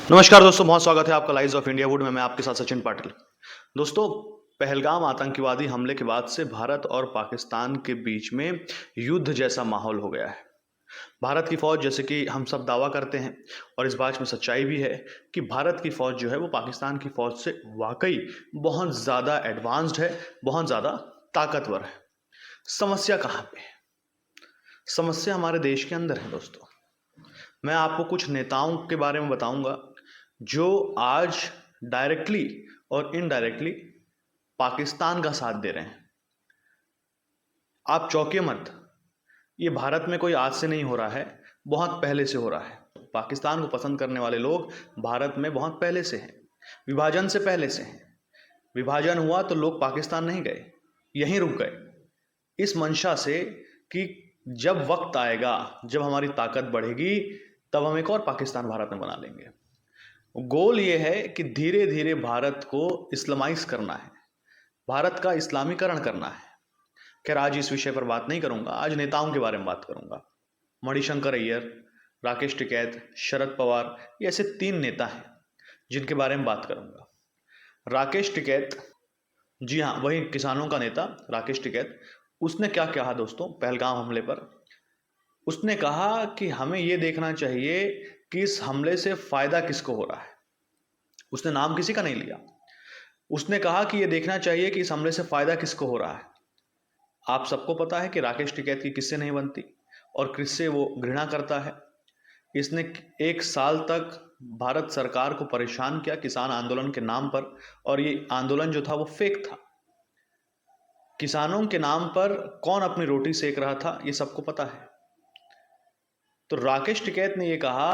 नमस्कार दोस्तों, बहुत स्वागत है आपका लाइव्स ऑफ इंडिया वुड में। मैं आपके साथ सचिन पाटिल। दोस्तों, पहलगाम आतंकवादी हमले के बाद से भारत और पाकिस्तान के बीच में युद्ध जैसा माहौल हो गया है। भारत की फौज, जैसे कि हम सब दावा करते हैं और इस बात में सच्चाई भी है कि भारत की फौज जो है वो पाकिस्तान की फौज से वाकई बहुत ज़्यादा एडवांस्ड है, बहुत ज़्यादा ताकतवर है। समस्या कहाँ पे है? समस्या हमारे देश के अंदर है दोस्तों। मैं आपको कुछ नेताओं के बारे में बताऊंगा जो आज डायरेक्टली और इनडायरेक्टली पाकिस्तान का साथ दे रहे हैं। आप चौंकिए मत, ये भारत में कोई आज से नहीं हो रहा है, बहुत पहले से हो रहा है। पाकिस्तान को पसंद करने वाले लोग भारत में बहुत पहले से हैं, विभाजन से पहले से हैं। विभाजन हुआ तो लोग पाकिस्तान नहीं गए, यहीं रुक गए इस मंशा से कि जब वक्त आएगा, जब हमारी ताकत बढ़ेगी, तब हम एक और पाकिस्तान भारत में बना लेंगे। गोल ये है कि धीरे धीरे भारत को इस्लामाइज करना है, भारत का इस्लामीकरण करना है। खैर, आज इस विषय पर बात नहीं करूंगा, आज नेताओं के बारे में बात करूंगा। मणिशंकर अय्यर, राकेश टिकैत, शरद पवार, ये ऐसे 3 नेता हैं जिनके बारे में बात करूंगा। राकेश टिकैत, जी हाँ, वही किसानों का नेता राकेश टिकैत, उसने क्या कहा दोस्तों पहलगाम हमले पर? उसने कहा कि हमें ये देखना चाहिए कि इस हमले से फायदा किसको हो रहा है। उसने नाम किसी का नहीं लिया। उसने कहा कि ये देखना चाहिए कि इस हमले से फायदा किसको हो रहा है। आप सबको पता है कि राकेश टिकैत की किससे नहीं बनती और किससे वो घृणा करता है। इसने 1 साल तक भारत सरकार को परेशान किया किसान आंदोलन के नाम पर, और ये आंदोलन जो था वो फेक था। किसानों के नाम पर कौन अपनी रोटी सेक रहा था, ये सबको पता है। तो राकेश टिकैत ने ये कहा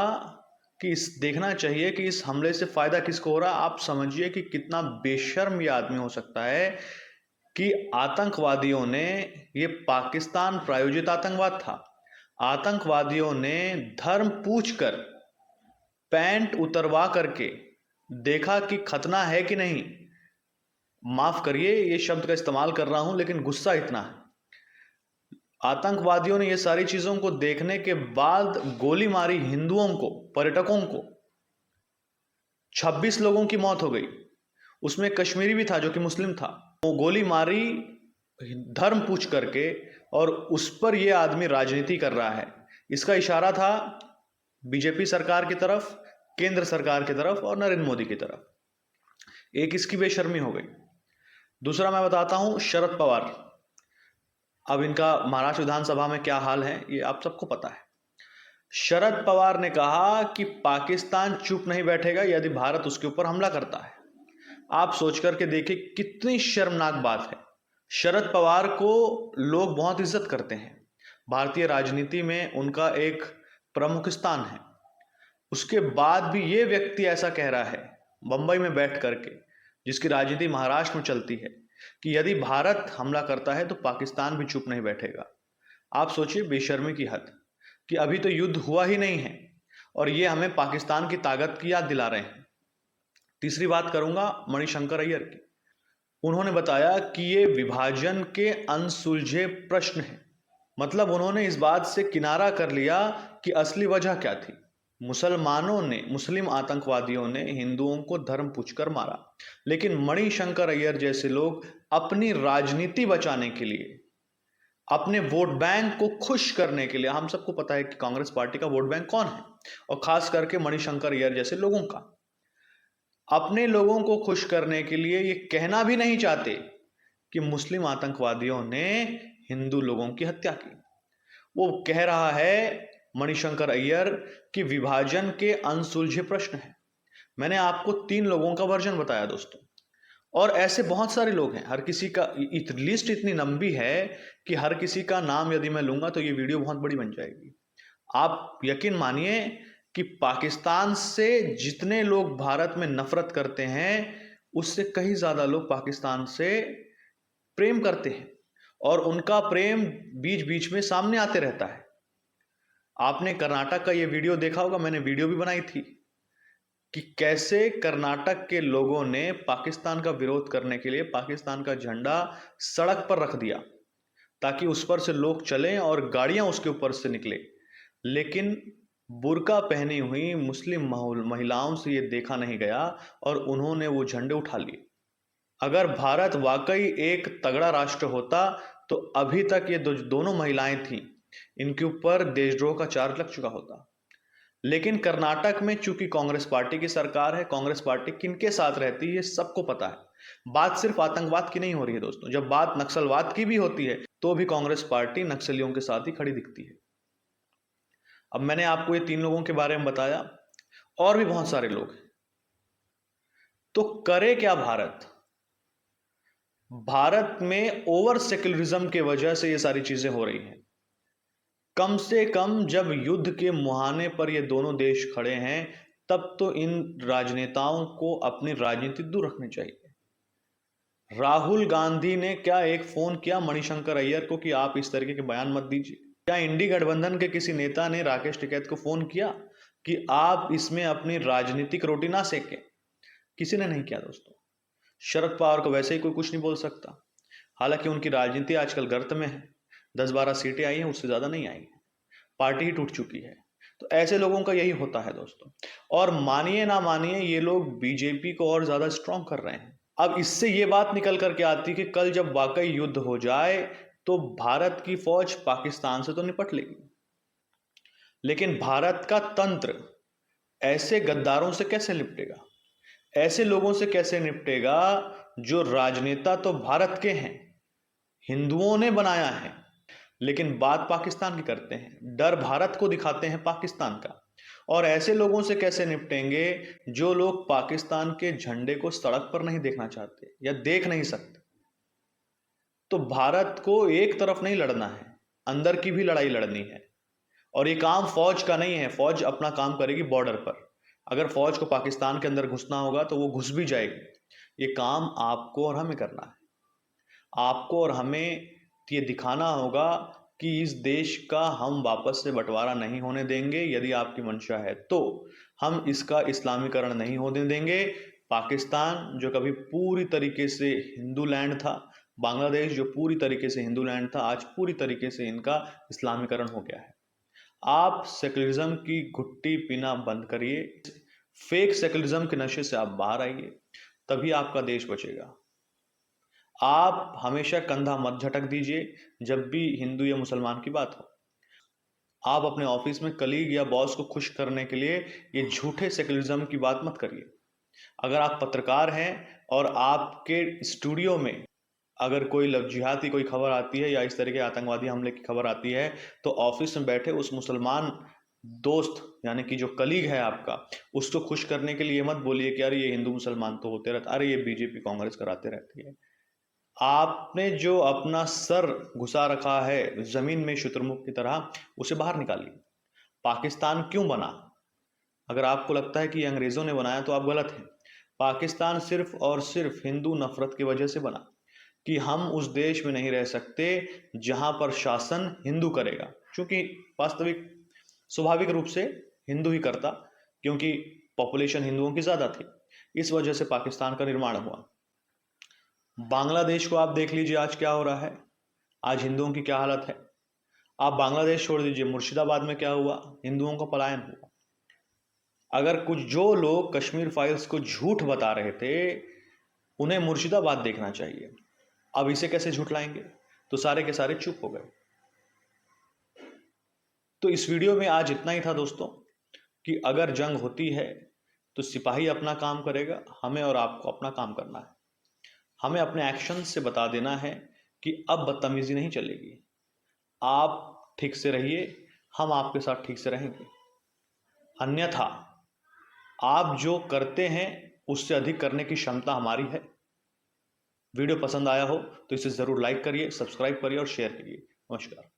कि इस देखना चाहिए कि इस हमले से फायदा किसको हो रहा है। आप समझिए कि कितना बेशर्म ये आदमी हो सकता है कि आतंकवादियों ने, ये पाकिस्तान प्रायोजित आतंकवाद था, आतंकवादियों ने धर्म पूछकर, पैंट उतरवा करके देखा कि खतना है कि नहीं। माफ करिए ये शब्द का इस्तेमाल कर रहा हूं, लेकिन गुस्सा इतना है। आतंकवादियों ने ये सारी चीजों को देखने के बाद गोली मारी हिंदुओं को, पर्यटकों को। 26 लोगों की मौत हो गई, उसमें कश्मीरी भी था जो कि मुस्लिम था। वो गोली मारी धर्म पूछ करके, और उस पर यह आदमी राजनीति कर रहा है। इसका इशारा था बीजेपी सरकार की तरफ, केंद्र सरकार की तरफ और नरेंद्र मोदी की तरफ। एक इसकी बेशर्मी हो गई। दूसरा मैं बताता हूं, शरद पवार। अब इनका महाराष्ट्र विधानसभा में क्या हाल है ये आप सबको पता है। शरद पवार ने कहा कि पाकिस्तान चुप नहीं बैठेगा यदि भारत उसके ऊपर हमला करता है। आप सोच करके देखिए कितनी शर्मनाक बात है। शरद पवार को लोग बहुत इज्जत करते हैं, भारतीय राजनीति में उनका एक प्रमुख स्थान है। उसके बाद भी ये व्यक्ति ऐसा कह रहा है बंबई में बैठ करके, जिसकी राजनीति महाराष्ट्र में चलती है, कि यदि भारत हमला करता है तो पाकिस्तान भी चुप नहीं बैठेगा। आप सोचिए बेशर्मी की हद, कि अभी तो युद्ध हुआ ही नहीं है और ये हमें पाकिस्तान की ताकत की याद दिला रहे हैं। तीसरी बात करूंगा मणिशंकर अय्यर की। उन्होंने बताया कि ये विभाजन के अनसुलझे प्रश्न हैं। मतलब उन्होंने इस बात से किनारा कर लिया कि असली वजह क्या थी। मुसलमानों ने, मुस्लिम आतंकवादियों ने हिंदुओं को धर्म पूछकर मारा, लेकिन मणिशंकर अय्यर जैसे लोग अपनी राजनीति बचाने के लिए, अपने वोट बैंक को खुश करने के लिए, हम सबको पता है कि कांग्रेस पार्टी का वोट बैंक कौन है, और खास करके मणिशंकर अय्यर जैसे लोगों का, अपने लोगों को खुश करने के लिए ये कहना भी नहीं चाहते कि मुस्लिम आतंकवादियों ने हिंदू लोगों की हत्या की। वो कह रहा है मणिशंकर अय्यर कि विभाजन के अनसुलझे प्रश्न हैं। मैंने आपको 3 लोगों का वर्जन बताया दोस्तों, और ऐसे बहुत सारे लोग हैं। हर किसी का लिस्ट इतनी लंबी है कि हर किसी का नाम यदि मैं लूंगा तो ये वीडियो बहुत बड़ी बन जाएगी। आप यकीन मानिए कि पाकिस्तान से जितने लोग भारत में नफरत करते हैं, उससे कहीं ज्यादा लोग पाकिस्तान से प्रेम करते हैं, और उनका प्रेम बीच बीच में सामने आते रहता है। आपने कर्नाटक का ये वीडियो देखा होगा, मैंने वीडियो भी बनाई थी कि कैसे कर्नाटक के लोगों ने पाकिस्तान का विरोध करने के लिए पाकिस्तान का झंडा सड़क पर रख दिया ताकि उस पर से लोग चलें और गाड़ियां उसके ऊपर से निकले। लेकिन बुर्का पहनी हुई मुस्लिम महिलाओं से ये देखा नहीं गया और उन्होंने वो झंडे उठा लिए। अगर भारत वाकई एक तगड़ा राष्ट्र होता तो अभी तक ये दोनों महिलाएं थीं, इनके ऊपर देशद्रोह का चार्ज लग चुका होता। लेकिन कर्नाटक में चूंकि कांग्रेस पार्टी की सरकार है, कांग्रेस पार्टी किनके साथ रहती है ये सबको पता है। बात सिर्फ आतंकवाद की नहीं हो रही है दोस्तों, जब बात नक्सलवाद की भी होती है तो भी कांग्रेस पार्टी नक्सलियों के साथ ही खड़ी दिखती है। अब मैंने आपको ये 3 लोगों के बारे में बताया, और भी बहुत सारे लोग हैं। तो करे क्या भारत? भारत में ओवर सेक्युलरिज्म के वजह से ये सारी चीजें हो रही हैं। कम से कम जब युद्ध के मुहाने पर ये दोनों देश खड़े हैं, तब तो इन राजनेताओं को अपनी राजनीति दूर रखनी चाहिए। राहुल गांधी ने क्या एक फोन किया मणिशंकर अय्यर को कि आप इस तरीके के बयान मत दीजिए? क्या इंडी गठबंधन के किसी नेता ने राकेश टिकैत को फोन किया कि आप इसमें अपनी राजनीतिक रोटी ना सेकें? किसी ने नहीं किया दोस्तों। शरद पवार को वैसे ही कोई कुछ नहीं बोल सकता, हालांकि उनकी राजनीति आजकल गर्त में है। 10-12 सीटें आई हैं, उससे ज्यादा नहीं आई हैं, पार्टी ही टूट चुकी है। तो ऐसे लोगों का यही होता है दोस्तों। और मानिए ना मानिए, ये लोग बीजेपी को और ज्यादा स्ट्रांग कर रहे हैं। अब इससे ये बात निकल करके आती कि कल जब वाकई युद्ध हो जाए तो भारत की फौज पाकिस्तान से तो निपट लेगी, लेकिन भारत का तंत्र ऐसे गद्दारों से कैसे निपटेगा? ऐसे लोगों से कैसे निपटेगा जो राजनेता तो भारत के हैं, हिंदुओं ने बनाया है, लेकिन बात पाकिस्तान की करते हैं, डर भारत को दिखाते हैं पाकिस्तान का। और ऐसे लोगों से कैसे निपटेंगे जो लोग पाकिस्तान के झंडे को सड़क पर नहीं देखना चाहते या देख नहीं सकते? तो भारत को एक तरफ नहीं लड़ना है, अंदर की भी लड़ाई लड़नी है। और ये काम फौज का नहीं है, फौज अपना काम करेगी बॉर्डर पर। अगर फौज को पाकिस्तान के अंदर घुसना होगा तो वो घुस भी जाएगी। ये काम आपको और हमें करना है। आपको और हमें ये दिखाना होगा कि इस देश का हम वापस से बंटवारा नहीं होने देंगे। यदि आपकी मंशा है तो हम इसका इस्लामीकरण नहीं होने देंगे। पाकिस्तान जो कभी पूरी तरीके से हिंदू लैंड था, बांग्लादेश जो पूरी तरीके से हिंदू लैंड था, आज पूरी तरीके से इनका इस्लामीकरण हो गया है। आप सेकुलरिज्म की घुट्टी पीना बंद करिए, फेक सेकुलरिज्म के नशे से आप बाहर आइए, तभी आपका देश बचेगा। आप हमेशा कंधा मत झटक दीजिए जब भी हिंदू या मुसलमान की बात हो। आप अपने ऑफिस में कलीग या बॉस को खुश करने के लिए ये झूठे सेकुलरिज्म की बात मत करिए। अगर आप पत्रकार हैं और आपके स्टूडियो में अगर कोई जिहाद की कोई खबर आती है या इस तरह के आतंकवादी हमले की खबर आती है, तो ऑफिस में बैठे उस मुसलमान दोस्त यानी कि जो कलीग है आपका, उसको खुश करने के लिए मत बोलिए कि अरे ये हिंदू मुसलमान तो होते रहते, अरे ये बीजेपी कांग्रेस कराते रहती है। आपने जो अपना सर घुसा रखा है जमीन में शुतुरमुर्ग की तरह, उसे बाहर निकालिए। पाकिस्तान क्यों बना? अगर आपको लगता है कि ये अंग्रेजों ने बनाया तो आप गलत हैं। पाकिस्तान सिर्फ और सिर्फ हिंदू नफरत की वजह से बना कि हम उस देश में नहीं रह सकते जहां पर शासन हिंदू करेगा, क्योंकि वास्तविक स्वाभाविक रूप से हिंदू ही करता, क्योंकि पॉपुलेशन हिंदुओं की ज्यादा थी। इस वजह से पाकिस्तान का निर्माण हुआ। बांग्लादेश को आप देख लीजिए आज क्या हो रहा है, आज हिंदुओं की क्या हालत है। आप बांग्लादेश छोड़ दीजिए, मुर्शिदाबाद में क्या हुआ, हिंदुओं का पलायन हुआ। अगर कुछ जो लोग कश्मीर फाइल्स को झूठ बता रहे थे, उन्हें मुर्शिदाबाद देखना चाहिए। अब इसे कैसे झुठलाएंगे? तो सारे के सारे चुप हो गए। तो इस वीडियो में आज इतना ही था दोस्तों, कि अगर जंग होती है तो सिपाही अपना काम करेगा, हमें और आपको अपना काम करना है। हमें अपने एक्शन से बता देना है कि अब बदतमीजी नहीं चलेगी। आप ठीक से रहिए, हम आपके साथ ठीक से रहेंगे। अन्यथा आप जो करते हैं उससे अधिक करने की क्षमता हमारी है। वीडियो पसंद आया हो तो इसे जरूर लाइक करिए, सब्सक्राइब करिए और शेयर करिए। नमस्कार।